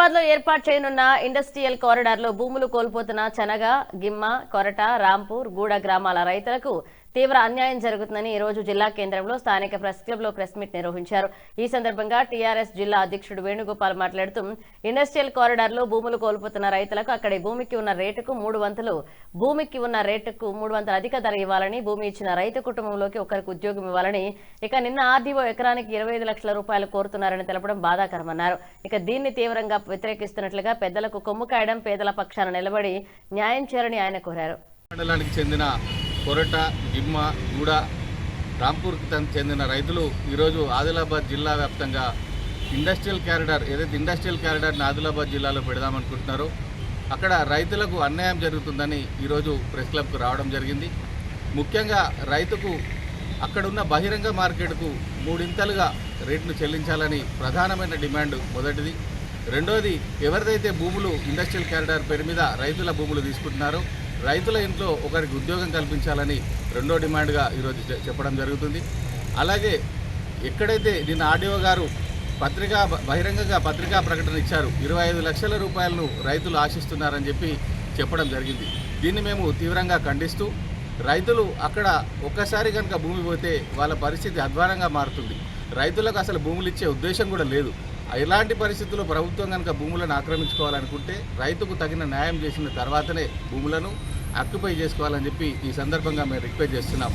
ఆదిలాబాద్ లో ఏర్పాటు చేయనున్న ఇండస్ట్రియల్ కారిడార్ లో భూములు కోల్పోతున్న చనగ, గిమ్మ, కొరట, రాంపూర్, గూడ గ్రామాల రైతులకు తీవ్ర అన్యాయం జరుగుతుందని ఈ రోజు జిల్లా కేంద్రంలో స్థానిక ప్రెస్ క్లబ్ లో ప్రెస్ మీట్ నిర్వహించారు. ఈ సందర్భంగా టీఆర్ఎస్ జిల్లా అధ్యక్షుడు వేణుగోపాల్ మాట్లాడుతూ ఇండస్ట్రియల్ కారిడార్ లో భూములు కోల్పోతున్న రైతులకు అక్కడి భూమికి ఉన్న రేటుకు 300 అధిక ధర ఇవ్వాలని, భూమి ఇచ్చిన రైతు కుటుంబంలోకి ఒకరికి ఉద్యోగం ఇవ్వాలని, ఇక నిన్న ఆర్డీఓ ఎకరానికి 25 లక్షల రూపాయలు కోరుతున్నారని తెలపడం బాధాకరమన్నారు. ఇక దీన్ని తీవ్రంగా వ్యతిరేకిస్తున్నట్లుగా పెద్దలకు కొమ్ము కాయడం, పేదల పక్షాన నిలబడి న్యాయం చేయాలని ఆయన కోరారు. మండలానికి చెందిన కొరట, గిమ్మ, గూడ, రాంపూర్కి చెందిన రైతులు ఈరోజు ఆదిలాబాద్ జిల్లా వ్యాప్తంగా ఇండస్ట్రియల్ కారిడార్ని ఆదిలాబాద్ జిల్లాలో పెడదామనుకుంటున్నారో అక్కడ రైతులకు అన్యాయం జరుగుతుందని ఈరోజు ప్రెస్ క్లబ్కు రావడం జరిగింది. ముఖ్యంగా రైతుకు అక్కడున్న బహిరంగ మార్కెట్కు 3 ఇంతలుగా రేట్ను చెల్లించాలని ప్రధానమైన డిమాండ్ మొదటిది. రెండోది, ఎవరిదైతే భూములు ఇండస్ట్రియల్ కారిడార్ పేరు మీద రైతుల భూములు తీసుకుంటున్నారో రైతుల ఇంట్లో ఒకరికి ఉద్యోగం కల్పించాలని రెండో డిమాండ్గా ఈరోజు చెప్పడం జరుగుతుంది. అలాగే ఎక్కడైతే నిన్న ఆర్డీఓ గారు బహిరంగంగా పత్రికా ప్రకటన ఇచ్చారు, 25 లక్షల రూపాయలను రైతులు ఆశిస్తున్నారని చెప్పడం జరిగింది. దీన్ని మేము తీవ్రంగా ఖండిస్తూ, రైతులు అక్కడ ఒక్కసారి కనుక భూమి పోతే వాళ్ళ పరిస్థితి అధ్వానంగా మారుతుంది. రైతులకు అసలు భూములు ఇచ్చే ఉద్దేశం కూడా లేదు. ఇలాంటి పరిస్థితుల్లో ప్రభుత్వం కనుక భూములను ఆక్రమించుకోవాలనుకుంటే రైతుకు తగిన న్యాయం చేసిన తర్వాతనే భూములను ఆక్యుపై చేసుకోవాలని ఈ సందర్భంగా మేము రిక్వెస్ట్ చేస్తున్నాం.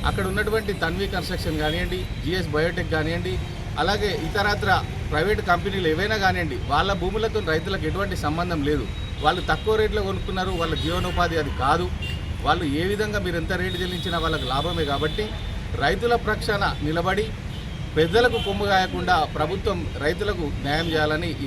అక్కడ ఉన్నటువంటి తన్వి కన్స్ట్రక్షన్ కానివ్వండి, జిఎస్ బయోటెక్ కానివ్వండి, అలాగే ఇతరత్ర ప్రైవేట్ కంపెనీలు ఏవైనా కానివ్వండి, వాళ్ళ భూములతో రైతులకు ఎటువంటి సంబంధం లేదు. వాళ్ళు తక్కువ రేట్లో కొనుక్కున్నారు, వాళ్ళ జీవనోపాధి అది కాదు. వాళ్ళు ఏ విధంగా మీరు ఎంత రేటు చెల్లించినా వాళ్ళకు లాభమే. కాబట్టి రైతుల పక్షాన నిలబడి పెద్దలకు కొమ్ము కాయకుండా ప్రభుత్వం రైతులకు న్యాయం చేయాలని ఈ